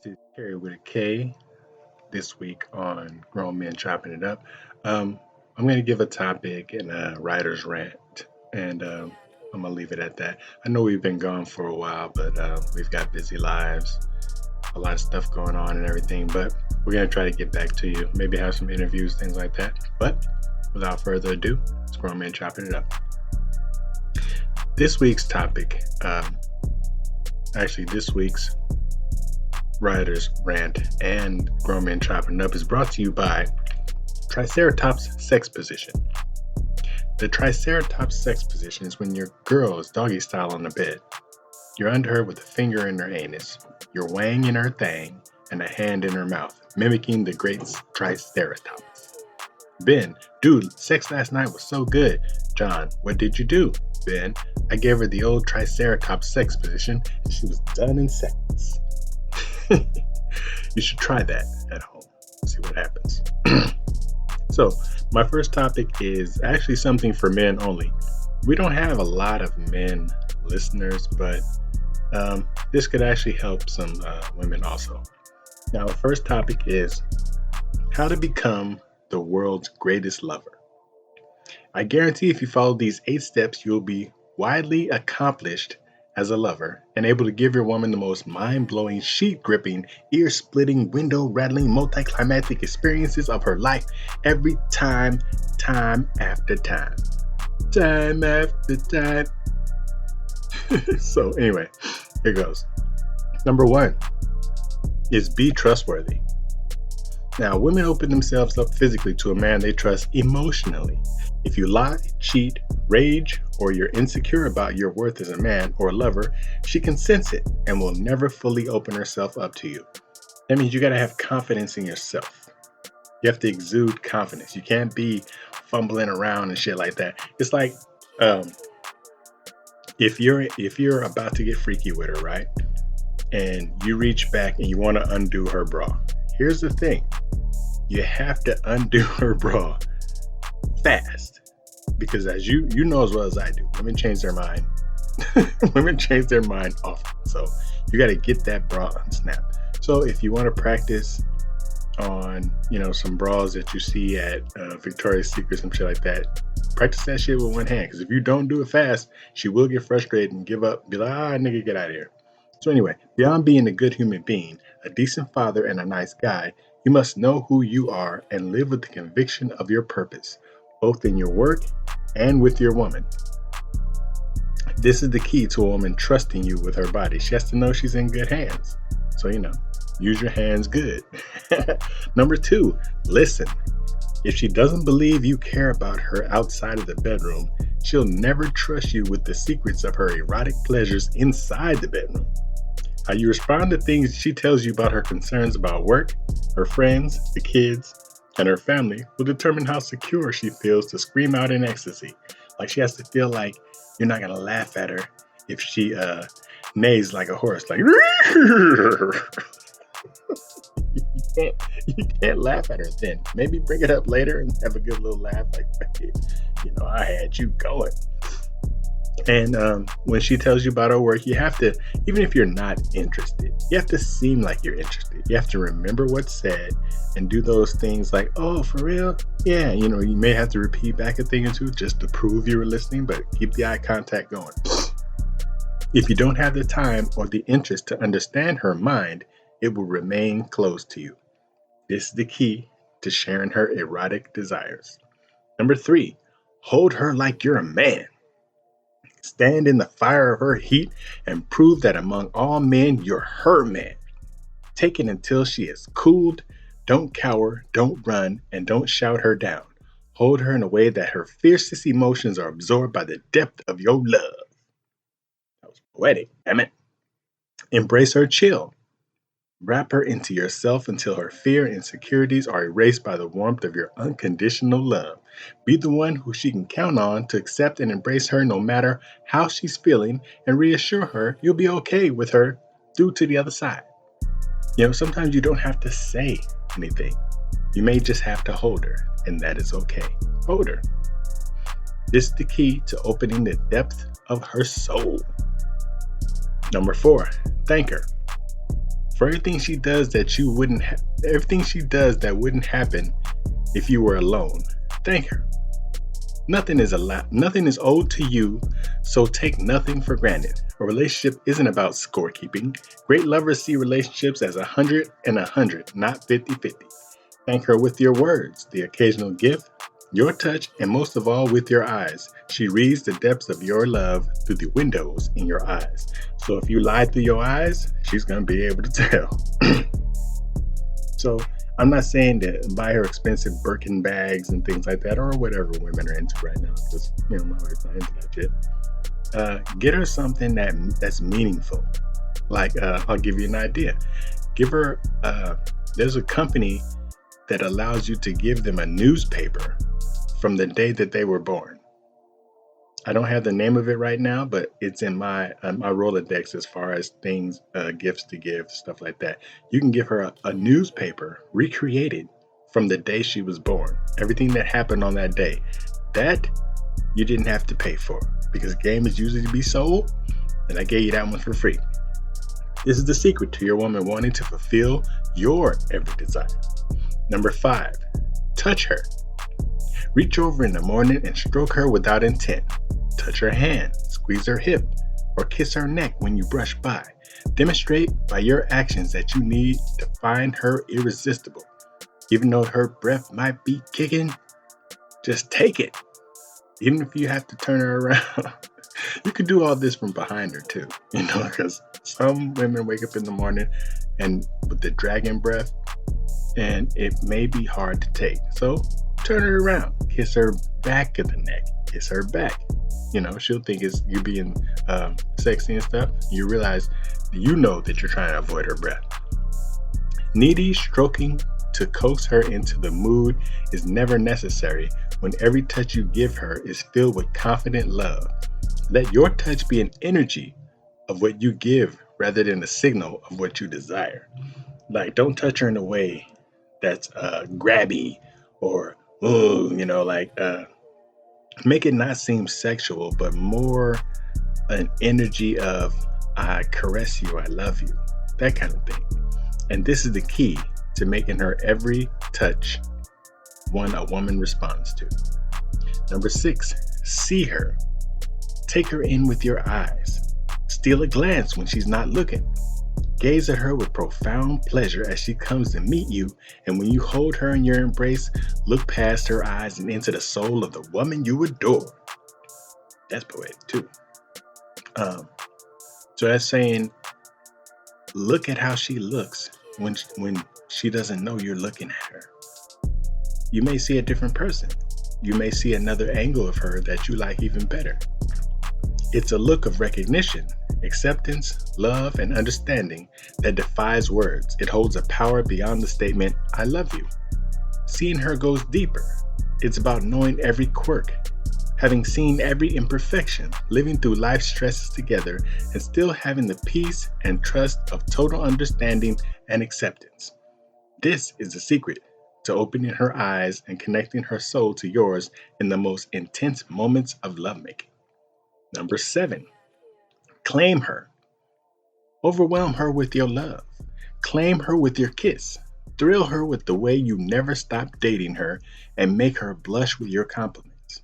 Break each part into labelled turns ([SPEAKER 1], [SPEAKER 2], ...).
[SPEAKER 1] This is Kerry Witta K. This week on Grown Men Chopping It Up. Um, I'm going to give a topic and a writer's rant, and I'm going to leave it at that. I know we've been gone for a while, but we've got busy lives, a lot of stuff going on and everything, but we're going to try to get back to you. Maybe have some interviews, things like that. But without further ado, it's Grown Men Chopping It Up. This week's topic, this week's writer's rant and Grown Men Chopping Up is brought to you by Triceratops sex position. The Triceratops sex position is when your girl is doggy style on the bed. You're under her with a finger in her anus, you're weighing in her thang, and a hand in her mouth, mimicking the great Triceratops. Ben, dude, sex last night was so good. John, what did you do? Ben, I gave her the old Triceratops sex position and she was done in seconds. You should try that at home. See what happens. So, my first topic is actually something for men only. We don't have a lot of men listeners, but this could actually help some women also. Now, the first topic is how to become the world's greatest lover. I guarantee if you follow these 8 steps, you'll be widely accomplished as a lover and able to give your woman the most mind-blowing, sheet-gripping, ear-splitting, window-rattling, multi-climatic experiences of her life every time after time. Time after time. So anyway, here goes. Number 1 is be trustworthy. Now, women open themselves up physically to a man they trust emotionally. If you lie, cheat, rage, or you're insecure about your worth as a man or a lover, she can sense it and will never fully open herself up to you. That means you got to have confidence in yourself. You have to exude confidence. You can't be fumbling around and shit like that. It's like if you're about to get freaky with her, right? And you reach back and you want to undo her bra. Here's the thing. You have to undo her bra fast, because as you know as well as I do, women change their mind. Women change their mind often, so you got to get that bra unsnapped. So if you want to practice on some bras that you see at Victoria's Secret, some shit like that, practice that shit with one hand, because if you don't do it fast, she will get frustrated and give up, be like, nigga, get out of here. So anyway, beyond being a good human being, a decent father, and a nice guy, you must know who you are and live with the conviction of your purpose, both in your work and with your woman. This is the key to a woman trusting you with her body. She has to know she's in good hands. So, use your hands good. Number 2, listen. If she doesn't believe you care about her outside of the bedroom, she'll never trust you with the secrets of her erotic pleasures inside the bedroom. How you respond to things she tells you about her concerns about work, her friends, the kids, and her family will determine how secure she feels to scream out in ecstasy. Like she has to feel like you're not going to laugh at her if she neighs like a horse, like you can't laugh at her then. Maybe bring it up later and have a good little laugh, like, I had you going. And when she tells you about her work, you have to, even if you're not interested, you have to seem like you're interested. You have to remember what's said and do those things like, oh, for real? Yeah, you may have to repeat back a thing or two just to prove you were listening, but keep the eye contact going. If you don't have the time or the interest to understand her mind, it will remain closed to you. This is the key to sharing her erotic desires. Number 3, hold her like you're a man. Stand in the fire of her heat and prove that among all men, you're her man. Take it until she is cooled. Don't cower, don't run, and don't shout her down. Hold her in a way that her fiercest emotions are absorbed by the depth of your love. That was poetic, damn it. Embrace her chill. Wrap her into yourself until her fear and insecurities are erased by the warmth of your unconditional love. Be the one who she can count on to accept and embrace her no matter how she's feeling, and reassure her you'll be okay with her through to the other side. Sometimes you don't have to say anything. You may just have to hold her, and that is okay. Hold her. This is the key to opening the depth of her soul. Number 4, thank her. For everything she does that wouldn't happen if you were alone. Thank her. Nothing is owed to you, so take nothing for granted. A relationship isn't about scorekeeping. Great lovers see relationships as 100 and 100, not 50-50. Thank her with your words, the occasional gift, your touch, and most of all with your eyes. She reads the depths of your love through the windows in your eyes. So if you lie through your eyes, she's going to be able to tell. So I'm not saying to buy her expensive Birkin bags and things like that, or whatever women are into right now, because my wife's not into that shit. Get her something that's meaningful. Like I'll give you an idea. Give her there's a company that allows you to give them a newspaper from the day that they were born. I don't have the name of it right now, but it's in my Rolodex as far as things, gifts to give, stuff like that. You can give her a newspaper recreated from the day she was born. Everything that happened on that day. That you didn't have to pay for, because game is usually to be sold, and I gave you that one for free. This is the secret to your woman wanting to fulfill your every desire. Number 5, touch her. Reach over in the morning and stroke her without intent. Touch her hand, squeeze her hip, or kiss her neck when you brush by. Demonstrate by your actions that you need to find her irresistible. Even though her breath might be kicking, just take it. Even if you have to turn her around. You can do all this from behind her too, because some women wake up in the morning and with the dragon breath, and it may be hard to take. So turn her around, kiss her back of the neck, kiss her back. She'll think it's you being sexy and stuff. You realize, that you're trying to avoid her breath. Needy stroking to coax her into the mood is never necessary when every touch you give her is filled with confident love. Let your touch be an energy of what you give rather than a signal of what you desire. Like, don't touch her in a way that's grabby or, make it not seem sexual, but more an energy of, I caress you, I love you, that kind of thing. And this is the key to making her every touch one a woman responds to. Number 6, see her. Take her in with your eyes. Steal a glance when she's not looking. Gaze at her with profound pleasure as she comes to meet you, and when you hold her in your embrace, look past her eyes and into the soul of the woman you adore. That's poetic too. So that's saying, look at how she looks when she doesn't know you're looking at her. You may see a different person. You may see another angle of her that you like even better. It's a look of recognition, acceptance, love, and understanding that defies words. It holds a power beyond the statement, I love you. Seeing her goes deeper. It's about knowing every quirk, having seen every imperfection, living through life's stresses together, and still having the peace and trust of total understanding and acceptance. This is the secret to opening her eyes and connecting her soul to yours in the most intense moments of lovemaking. Number 7, claim her. Overwhelm her with your love. Claim her with your kiss. Thrill her with the way you never stop dating her, and make her blush with your compliments.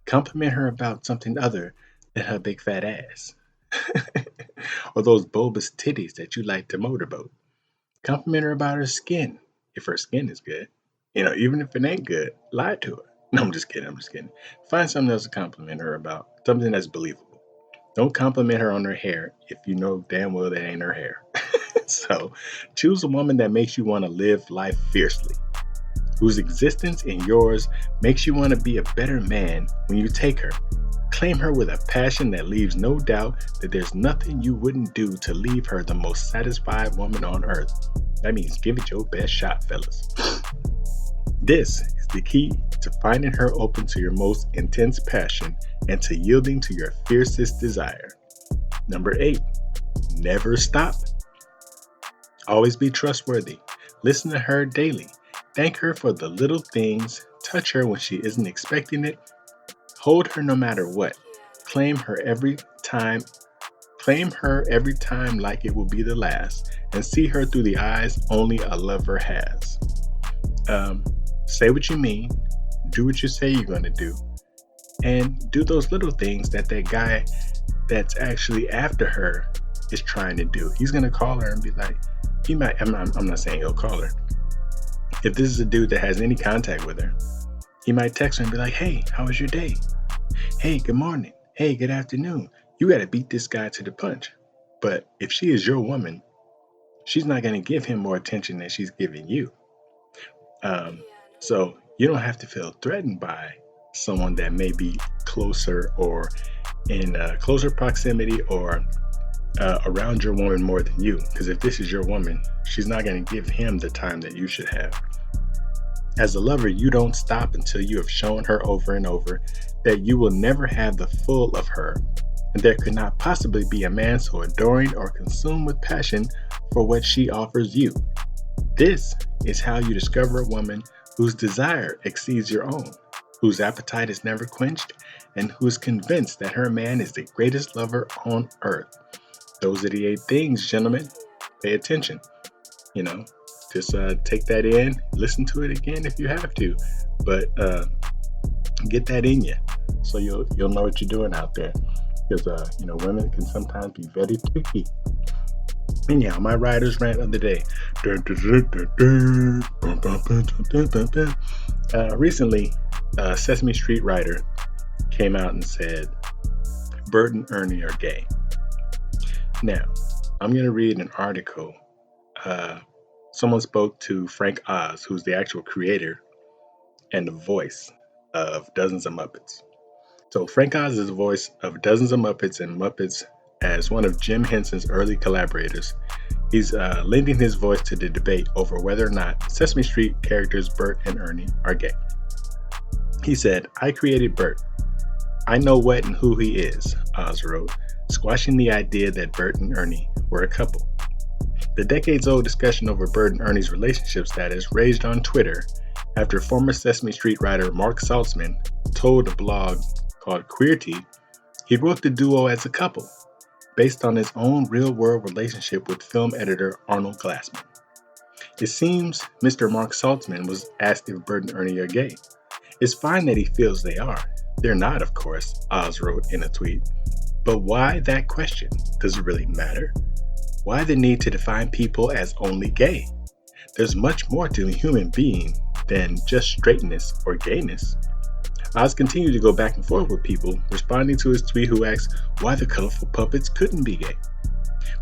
[SPEAKER 1] Compliment her about something other than her big fat ass. Or those bulbous titties that you like to motorboat. Compliment her about her skin, if her skin is good. Even if it ain't good, lie to her. No, I'm just kidding. Find something else to compliment her about, something that's believable. Don't compliment her on her hair if you know damn well that ain't her hair. So choose a woman that makes you want to live life fiercely, whose existence in yours makes you want to be a better man when you take her. Claim her with a passion that leaves no doubt that there's nothing you wouldn't do to leave her the most satisfied woman on earth. That means give it your best shot, fellas. This is the key to finding her open to your most intense passion and to yielding to your fiercest desire. Number 8, never stop. Always be trustworthy. Listen to her daily. Thank her for the little things. Touch her when she isn't expecting it. Hold her no matter what. Claim her every time. Claim her every time like it will be the last, and see her through the eyes only a lover has. Say what you mean, do what you say you're going to do, and do those little things that guy that's actually after her is trying to do. He's going to call her and be like, I'm not saying he'll call her. If this is a dude that has any contact with her, he might text her and be like, hey, how was your day? Hey, good morning. Hey, good afternoon. You got to beat this guy to the punch. But if she is your woman, she's not going to give him more attention than she's giving you. So you don't have to feel threatened by someone that may be closer or in closer proximity or around your woman more than you. Because if this is your woman, she's not going to give him the time that you should have. As a lover, you don't stop until you have shown her over and over that you will never have the full of her, and there could not possibly be a man so adoring or consumed with passion for what she offers you. This is how you discover a woman whose desire exceeds your own, whose appetite is never quenched, and who is convinced that her man is the greatest lover on earth. Those are the 8 things, gentlemen. Pay attention. Just take that in, listen to it again if you have to, but get that in you so you'll know what you're doing out there. Because women can sometimes be very tricky. Anyhow, my writer's rant of the day. Recently, Sesame Street writer came out and said, Bert and Ernie are gay. Now, I'm going to read an article. Someone spoke to Frank Oz, who's the actual creator and the voice of dozens of Muppets. So Frank Oz is the voice of dozens of Muppets and Muppets as one of Jim Henson's early collaborators. He's lending his voice to the debate over whether or not Sesame Street characters Bert and Ernie are gay. He said, I created Bert. I know what and who he is, Oz wrote, squashing the idea that Bert and Ernie were a couple. The decades-old discussion over Bert and Ernie's relationship status raged on Twitter after former Sesame Street writer Mark Saltzman told a blog called Queerty he wrote the duo as a couple, based on his own real-world relationship with film editor Arnold Glassman. It seems Mr. Mark Saltzman was asked if Bert and Ernie are gay. It's fine that he feels they are. They're not, of course, Oz wrote in a tweet. But why that question? Does it really matter? Why the need to define people as only gay? There's much more to a human being than just straightness or gayness. Oz continued to go back and forth with people, responding to his tweet who asked why the colorful puppets couldn't be gay.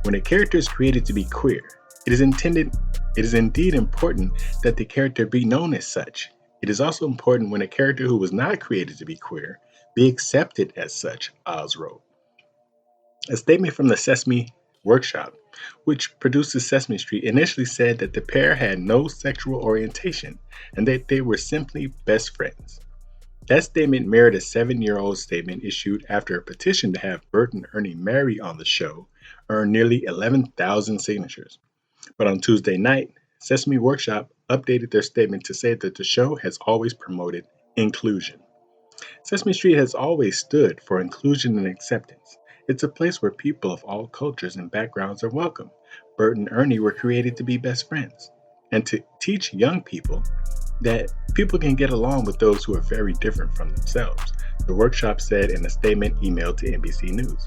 [SPEAKER 1] When a character is created to be queer, it is indeed important that the character be known as such. It is also important when a character who was not created to be queer be accepted as such, Oz wrote. A statement from the Sesame Workshop, which produces Sesame Street, initially said that the pair had no sexual orientation and that they were simply best friends. That statement mirrored a 7-year-old statement issued after a petition to have Bert and Ernie marry on the show earned nearly 11,000 signatures. But on Tuesday night, Sesame Workshop updated their statement to say that the show has always promoted inclusion. Sesame Street has always stood for inclusion and acceptance. It's a place where people of all cultures and backgrounds are welcome. Bert and Ernie were created to be best friends and to teach young people that people can get along with those who are very different from themselves, the workshop said in a statement emailed to NBC News.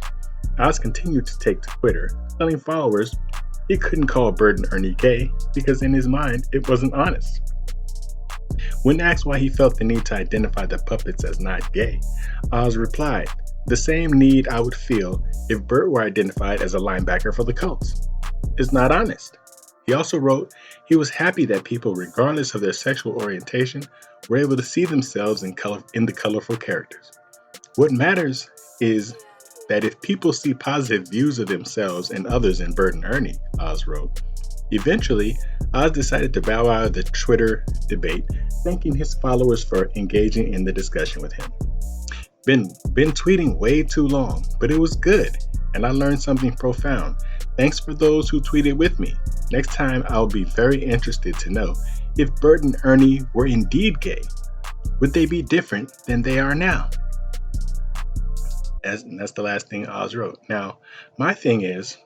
[SPEAKER 1] Oz continued to take to Twitter, telling followers he couldn't call Bert and Ernie gay because in his mind it wasn't honest. When asked why he felt the need to identify the puppets as not gay, Oz replied, the same need I would feel if Bert were identified as a linebacker for the Colts. It's not honest. He also wrote he was happy that people, regardless of their sexual orientation, were able to see themselves in the colorful characters. What matters is that if people see positive views of themselves and others in Bert and Ernie, Oz wrote. Eventually, Oz decided to bow out of the Twitter debate, thanking his followers for engaging in the discussion with him. Been tweeting way too long, but it was good, and I learned something profound. Thanks for those who tweeted with me. Next time, I'll be very interested to know if Bert and Ernie were indeed gay. Would they be different than they are now? And that's the last thing Oz wrote. Now, my thing is,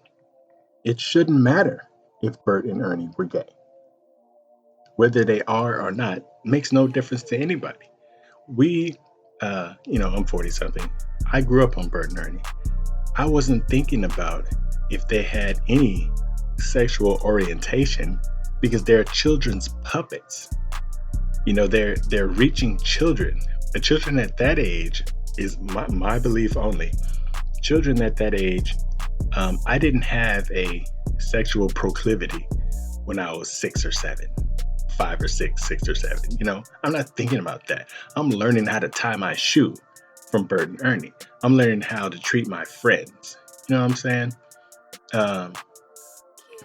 [SPEAKER 1] it shouldn't matter if Bert and Ernie were gay. Whether they are or not makes no difference to anybody. I'm 40 something. I grew up on Bert and Ernie. I wasn't thinking about if they had any sexual orientation because they're children's puppets. They're reaching children. The children at that age is my belief only. Children at that age, I didn't have a sexual proclivity when I was 6 or 7. 5 or 6, 6 or 7. I'm not thinking about that. I'm learning how to tie my shoe from Bert and Ernie. I'm learning how to treat my friends. You know what I'm saying?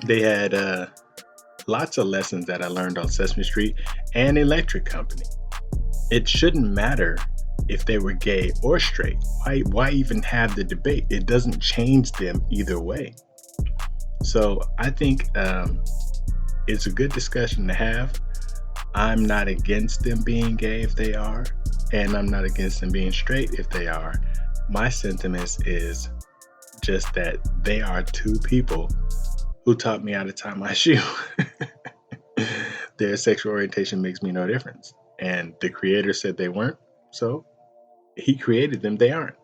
[SPEAKER 1] They had lots of lessons that I learned on Sesame Street and Electric Company. It shouldn't matter if they were gay or straight. Why even have the debate? It doesn't change them either way. So I think it's a good discussion to have. I'm not against them being gay if they are, and I'm not against them being straight if they are. My sentiment is just that they are two people who taught me how to tie my shoe. Their sexual orientation makes me no difference. And the creator said they weren't, so he created them, they aren't.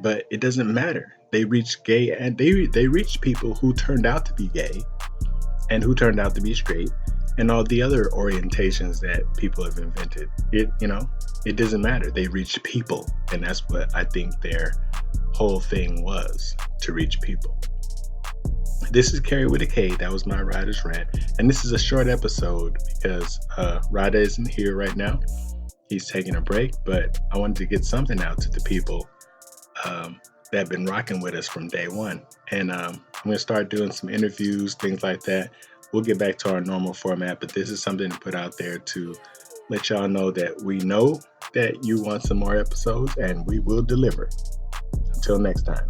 [SPEAKER 1] But it doesn't matter. They reached gay, and they reached people who turned out to be gay and who turned out to be straight, and all the other orientations that people have invented. It doesn't matter. They reached people, and that's what I think their whole thing was, to reach people. This is Kerry Witta K. That was my Writer's Rant, and this is a short episode because Ryder isn't here right now. He's taking a break, but I wanted to get something out to the people that have been rocking with us from day one. And I'm going to start doing some interviews, things like that. We'll get back to our normal format, but this is something to put out there to let y'all know that we know that you want some more episodes and we will deliver. Until next time.